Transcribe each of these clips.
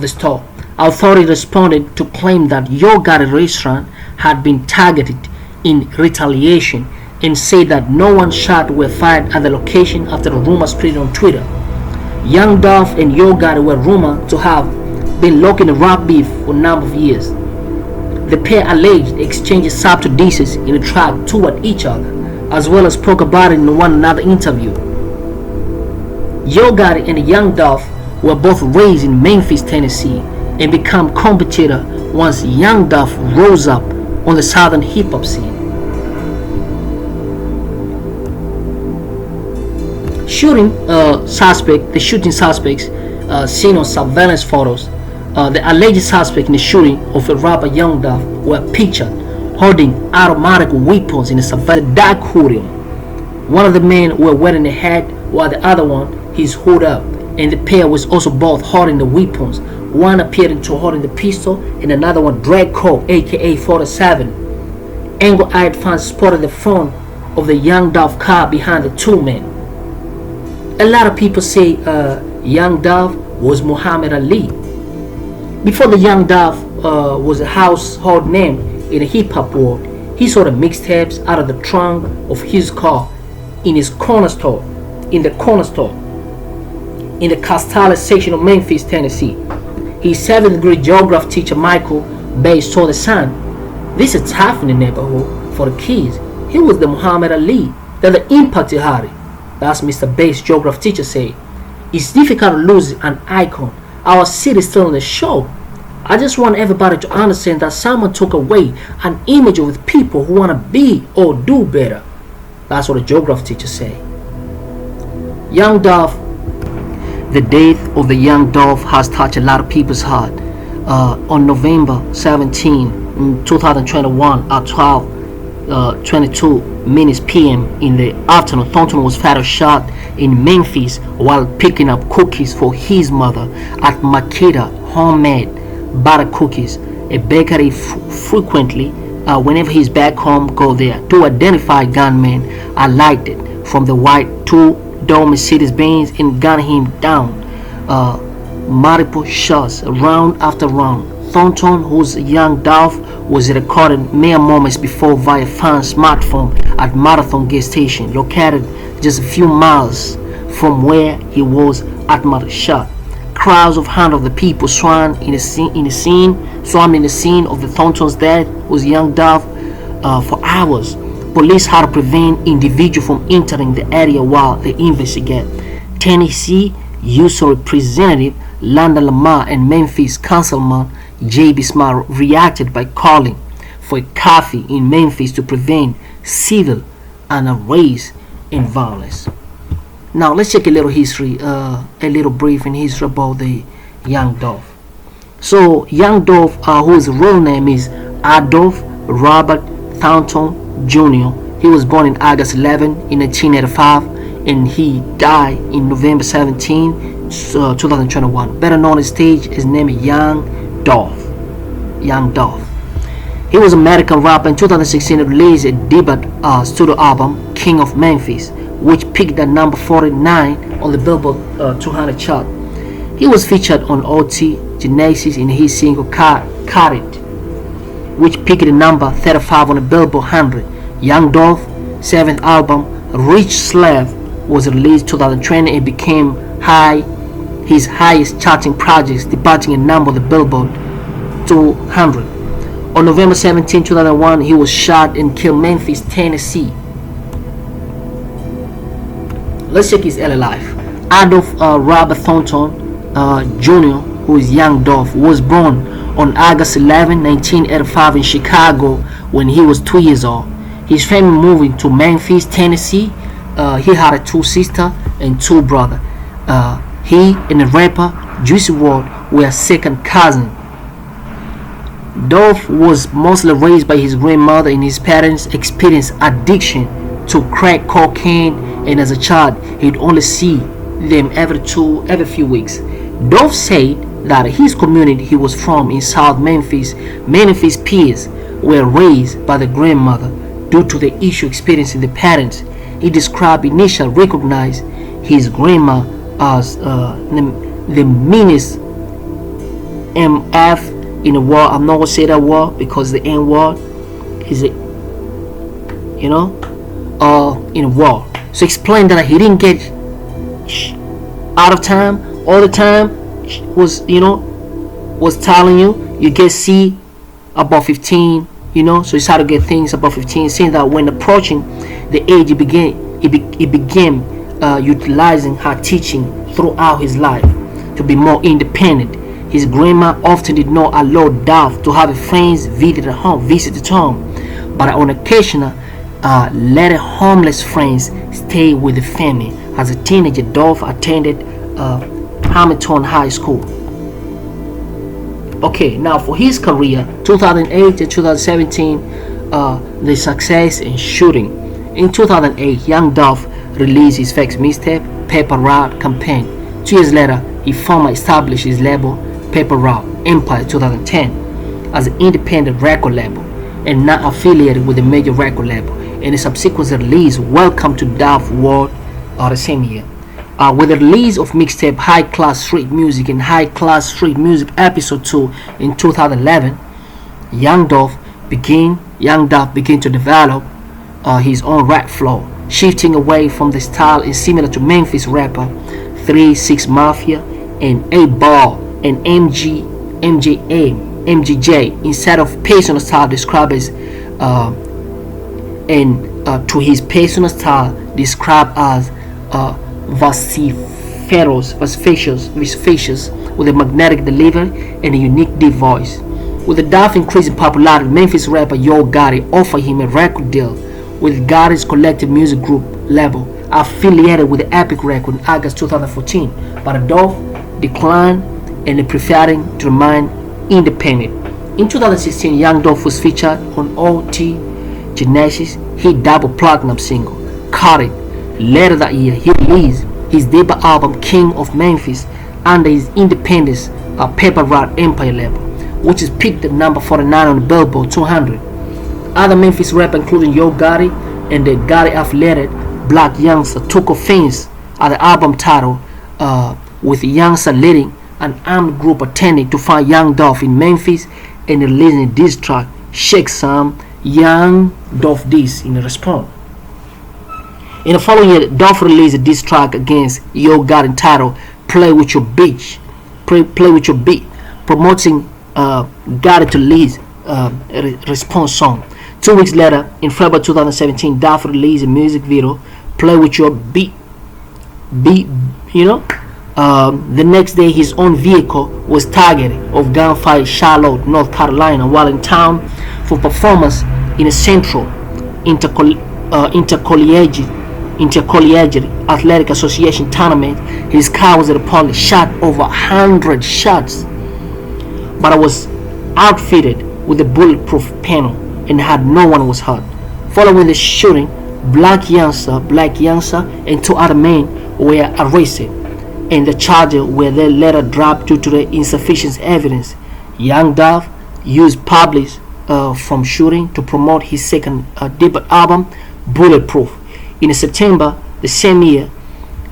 the store. Authorities responded to claim that Yo Gotti restaurant had been targeted in retaliation and said that no one shot were fired at the location after the rumor spread on Twitter. Young Dolph and Yo Gotti were rumored to have been locking a rap beef for a number of years. The pair alleged exchanged subtle disses in a track toward each other, as well as spoke about it in one another interview. Yo Gotti and Young Dolph were both raised in Memphis, Tennessee, and become competitor once Young Dolph rose up on the southern hip-hop scene. The shooting suspects seen on surveillance photos, the alleged suspect in the shooting of a rapper Young Dolph were pictured holding automatic weapons in a surveillance dark hoodie. One of the men were wearing a hat while the other one his hood up, and the pair was also both holding the weapons. One appearing to holding the pistol and another one Draco aka 47. Angle-eyed fans spotted the front of the Young Dolph car behind the two men. A lot of people say Young Dolph was Muhammad Ali. Before the Young Dolph was a household name in the hip-hop world, he sold the mixtapes out of the trunk of his car in the corner store in the Castalla section of Memphis, Tennessee. His 7th grade geography teacher Michael Bass told the Sun, "This is tough in the neighborhood for the kids. He was the Muhammad Ali that the impact he had." That's Mr. Bass geography teacher said. "It's difficult to lose an icon. Our city is still on the show. I just want everybody to understand that someone took away an image of people who want to be or do better." That's what the geography teacher said. Young Dolph. The death of the Young Dolph has touched a lot of people's heart. On November 17, 2021 at 12:22 minutes p.m. in the afternoon, Thornton was fatally shot in Memphis while picking up cookies for his mother at Makita Homemade Butter Cookies, a bakery frequently whenever he's back home go there. Two identified gunmen alighted from the white two-door Mercedes-Benz and gunned him down multiple shots round after round. Thornton, whose Young Dolph was recorded mere moments before via fan smartphone at Marathon gas station, located just a few miles from where he was at murder shot. Crowds of hundreds of the people swarmed in the scene of the Thornton's death was Young Dolph for hours. Police had to prevent individuals from entering the area while they investigate. Tennessee Youth Representative Landa Lamar and Memphis Councilman J.B. Smart reacted by calling for a coffee in Memphis to prevent civil unrest and violence. Now let's check a little history, a little brief in history about the Young Dolph. So Young Dolph, whose real name is Adolph Robert Thornton Jr. He was born in August 11 in 1985 and he died in November 17, 2021. Better known on stage, his name is Young Dolph. Young Dolph. He was an American rapper. In 2016 he released a debut studio album, King of Memphis, which peaked at number 49 on the Billboard 200 chart. He was featured on OT Genesis in his single Cut It, which peaked at number 35 on the Billboard 100. Young Dolph's 7th album, Rich Slave, was released in 2020 and became his highest charting project, debuting a number of the Billboard 200. On November 17, 2001, he was shot and killed in Memphis, Tennessee. Let's check his early life. Adolph Robert Thornton Jr., who is Young Dolph, was born on August 11, 1985 in Chicago when he was 2 years old. His family moved to Memphis, Tennessee. He had 2 sisters and 2 brothers. He and the rapper Juicy WRLD were second cousins. Dolph was mostly raised by his grandmother, and his parents experienced addiction to crack cocaine, and as a child he'd only see them every few weeks. Dolph said that his community he was from in South Memphis, many of his peers were raised by the grandmother due to the issue experiencing the parents. He described initially recognized his grandma as the meanest MF in a word. I'm not gonna say that word because the N word is a, in a word. So explain that he didn't get out of time all the time. Was telling you get C above 15. So it's how to get things above 15. Saying that when approaching the age, he began utilizing her teaching throughout his life to be more independent. His grandma often did not allow Dolph to have friends visit at home, but on occasion let homeless friends stay with the family. As a teenager, Dolph attended Hamilton High School. Okay, now for his career, 2008 to 2017, the success in shooting. In 2008, young Dolph released his first mixtape, Paper Route Campaign. 2 years later, he formally established his label, Paper Route Empire 2010, as an independent record label and not affiliated with a major record label. In the subsequent release, Welcome to Dolph World, the same year. With the release of mixtape High Class Street Music and High Class Street Music Episode 2 in 2011, Young Dolph began to develop his own rap flow, shifting away from the style similar to Memphis rapper 3-6 Mafia and 8-Ball and MGJ instead of personal style described as to his personal style described as vociferous with a magnetic delivery and a unique deep voice. With the Dolph increasing popularity, Memphis rapper Yo Gotti offered him a record deal with Gotti's Collective Music Group label, affiliated with the Epic Record in August 2014, but Dolph declined and preferring to remain independent. In 2016, Young Dolph was featured on OT Genesis' hit double platinum single, Cut It. Later that year, he released his debut album King of Memphis under his independent Paper Route Empire label, which is picked at number 49 on the Billboard 200. Other Memphis rappers, including Yo Gotti and the Gotti affiliated Black Youngster, took offense at the album title, with Youngster leading an armed group attempting to find Young Dolph in Memphis and releasing a diss track, Shake Some Young Dolph Diss in response. In the following year, Dolph released a diss track against Yo Gotti entitled Play With Your Beat, promoting Gotti to lead a response song. 2 weeks later, in February 2017, Dolph released a music video, Play With Your Beat. The next day, his own vehicle was targeted of gunfire in Charlotte, North Carolina, while in town for performance in a central intercollegiate athletic association tournament. His car was reportedly shot over 100 shots, but it was outfitted with a bulletproof panel and had no one was hurt. Following the shooting, Black Youngster and 2 other men were arrested, and the charges were then later dropped due to the insufficient evidence. Young Dolph used public from shooting to promote his second debut album, Bulletproof. In September the same year,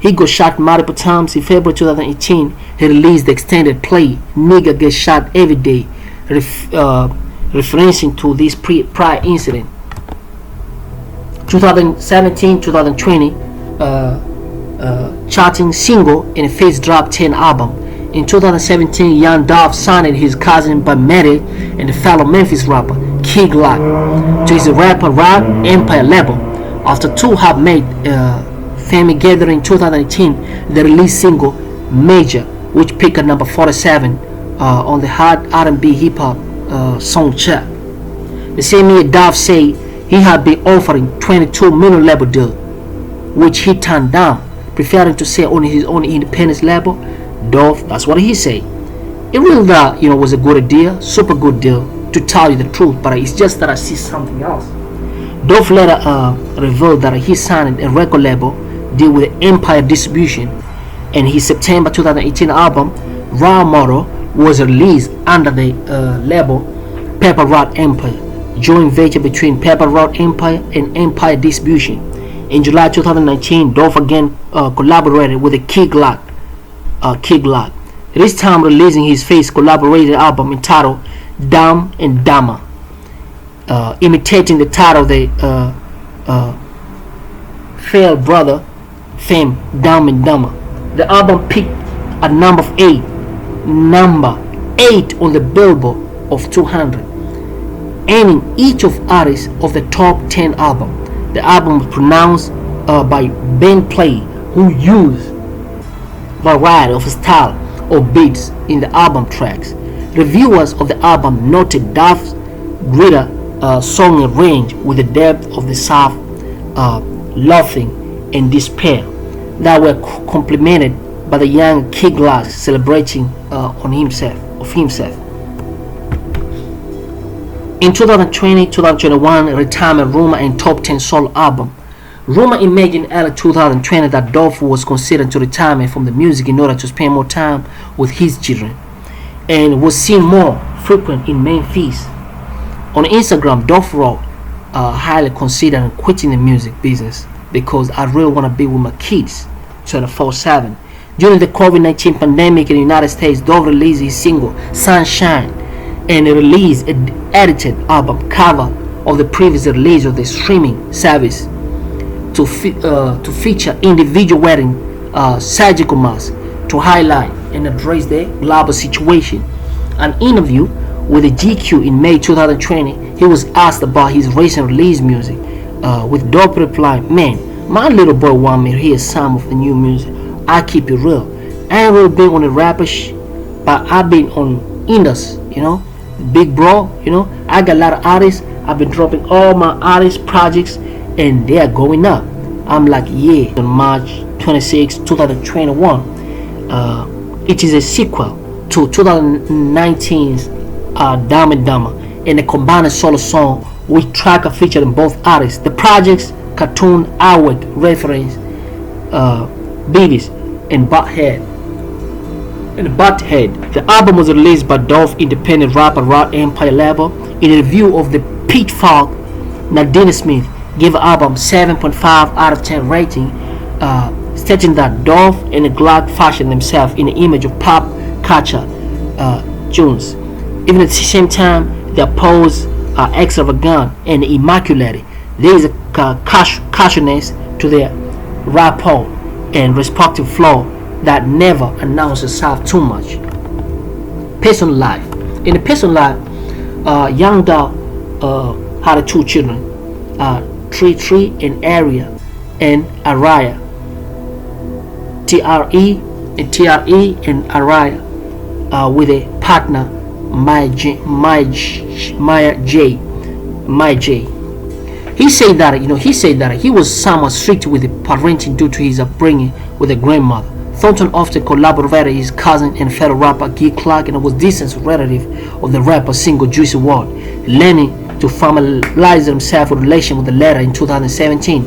he got shot multiple times. In February 2018, he released the extended play Nigga Get Shot Every Day, referencing to this prior incident. 2017-2020 charting single in a Face Drop 10 album. In 2017, Young Dolph signed his cousin by marriage and fellow Memphis rapper Kid Lock to his Rapper Rock Empire label. After 2 have made family gathering in 2018, they released single Major, which peaked at number 47 on the hot R&B hip hop song chart. The same year, Dolph said he had been offering $22 million label deal, which he turned down, preferring to stay on his own independent label. Dolph, that's what he said. It really was a good idea, super good deal, to tell you the truth, but it's just that I see something else. Dolph later revealed that he signed a record label deal with Empire Distribution, and his September 2018 album Raw Model was released under the label Paper Route Empire, joint venture between Paper Route Empire and Empire Distribution. In July 2019, Dolph again collaborated with Kid Lock, this time releasing his first collaborated album entitled Dumb and Dumber, imitating the title of the Fair Brother fame, Dumb and Dumber. The album peaked at number 8 on the Billboard of 200, earning each of artists of the top 10 album. The album was pronounced by Ben Play, who used variety of style or beats in the album tracks. Reviewers of the album noted Dolph's greater song range with the depth of the soft laughing and despair that were complemented by the young Kid Glass celebrating of himself. In 2020-2021 retirement rumor and top 10 solo album. Rumor emerged in early 2020 that Dolph was considering to retirement from the music in order to spend more time with his children, and was seen more frequent in Memphis. On Instagram, Dolph wrote, highly considering quitting the music business because I really want to be with my kids 24/7. During the COVID-19 pandemic in the United States, Dolph released his single Sunshine and released an edited album cover of the previous release of the streaming service to feature individual wearing surgical masks to highlight and address the global situation. An interview with the GQ in May 2020, he was asked about his recent release music, with Dolph replying, "Man, my little boy want me to hear some of the new music. I keep it real. I ain't really been on the rappers, but I've been on Indus, big bro, I got a lot of artists. I've been dropping all my artist projects and they are going up." I'm like, yeah. On March 26, 2021, it is a sequel to 2019's Dumb and Dumber, and a combined solo song with track featuring both artists. The project's cartoon artwork reference Beavis and Butthead. The album was released by Dolph independent rapper Rock Empire label. In a review of the Pitchfork, Nadine Smith gave the album 7.5 out of 10 rating, stating that Dolph and Glock fashioned themselves in the image of pop culture tunes. Even at the same time, their pose are extravagant and immaculate. There is a cautioniness to their rapport and respective flow that never announces itself too much. Personal life. In the personal life, young Dolph had 2 children, Tree and Aria, and Araya. TRE and Araya, with a partner Maya J. He said that he was somewhat strict with the parenting due to his upbringing with a grandmother. Thornton often collaborated with his cousin and fellow rapper Guy Clark, and was distant relative of the rapper Single Juicy WRLD, learning to familiarize himself with relation with the latter in 2017.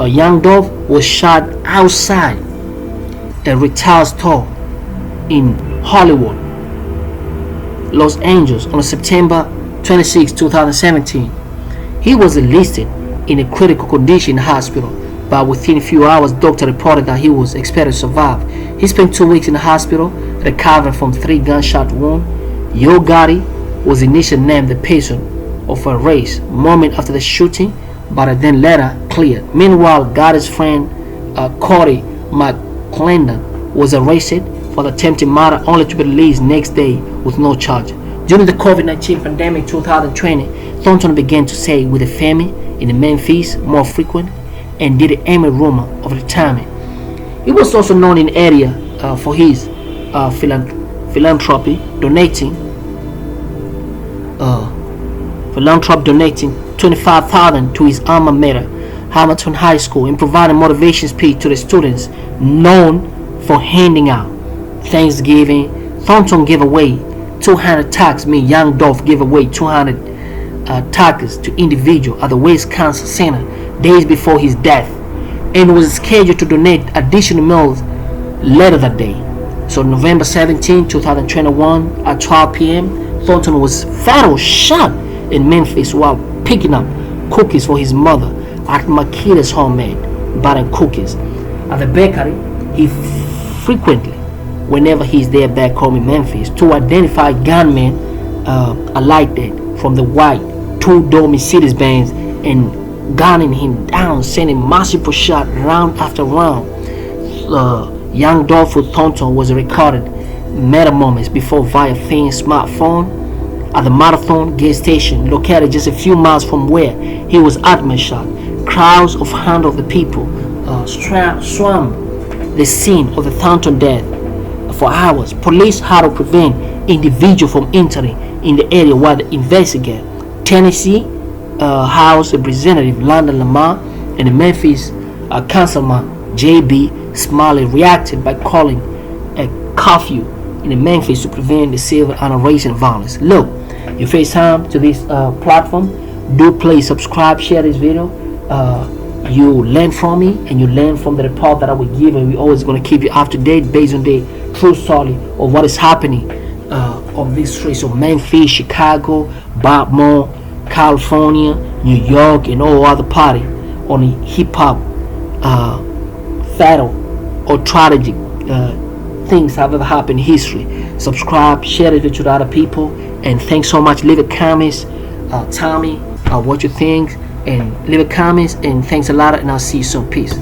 Young Dolph was shot outside a retail store in Hollywood, Los Angeles on September 26, 2017. He was enlisted in a critical condition in the hospital, but within a few hours, doctor reported that he was expected to survive. He spent 2 weeks in the hospital, recovering from 3 gunshot wounds. Gotti was initially named the patient of a race moment after the shooting, but then later cleared. Meanwhile, Gotti's friend Gotti McClendon was arrested for the attempted murder, only to be released next day with no charge. During the COVID-19 pandemic 2020, Thornton began to stay with the family in Memphis more frequent and did an Emmy rumor of retirement. He was also known in the area for his philanthropy, donating $25,000 to his alma mater, Hamilton High School, and providing motivation speech to the students, known for handing out Thanksgiving. Thornton gave away 200 tags. Young Dolph gave away 200 tags to individuals at the Wisconsin Center days before his death, and was scheduled to donate additional meals later that day. So November 17, 2021 at 12 p.m., Thornton was fatally shot in Memphis while picking up cookies for his mother at Makida's homemade button cookies. At the bakery, he frequently whenever he's there back home in Memphis to identify gunmen alike that from the white two-door Mercedes-Benz and gunning him down, sending multiple shots round after round. Young Dolph Thornton was recorded mere moments before via thin smartphone at the Marathon gas station located just a few miles from where he was ultimately shot. Crowds of hundreds of people swarmed the scene of the Thornton death for hours. Police had to prevent individuals from entering in the area while they investigate. Tennessee House Representative Landon Lamar and the Memphis Councilman J.B. Smiley reacted by calling a curfew in the Memphis to prevent the civil unrest and violence. Look, you face time to this platform. Do please subscribe, share this video. You learn from me and you learn from the report that I will give, and we're always going to keep you up to date based on the true story of what is happening on these streets of Memphis, Chicago, Baltimore, California, New York, and all other party on the hip-hop fatal or tragic things have ever happened in history. Subscribe, share it with other people, and thanks so much. Leave a comments, tell me what you think, and leave a comments, and thanks a lot, and I'll see you soon. Peace.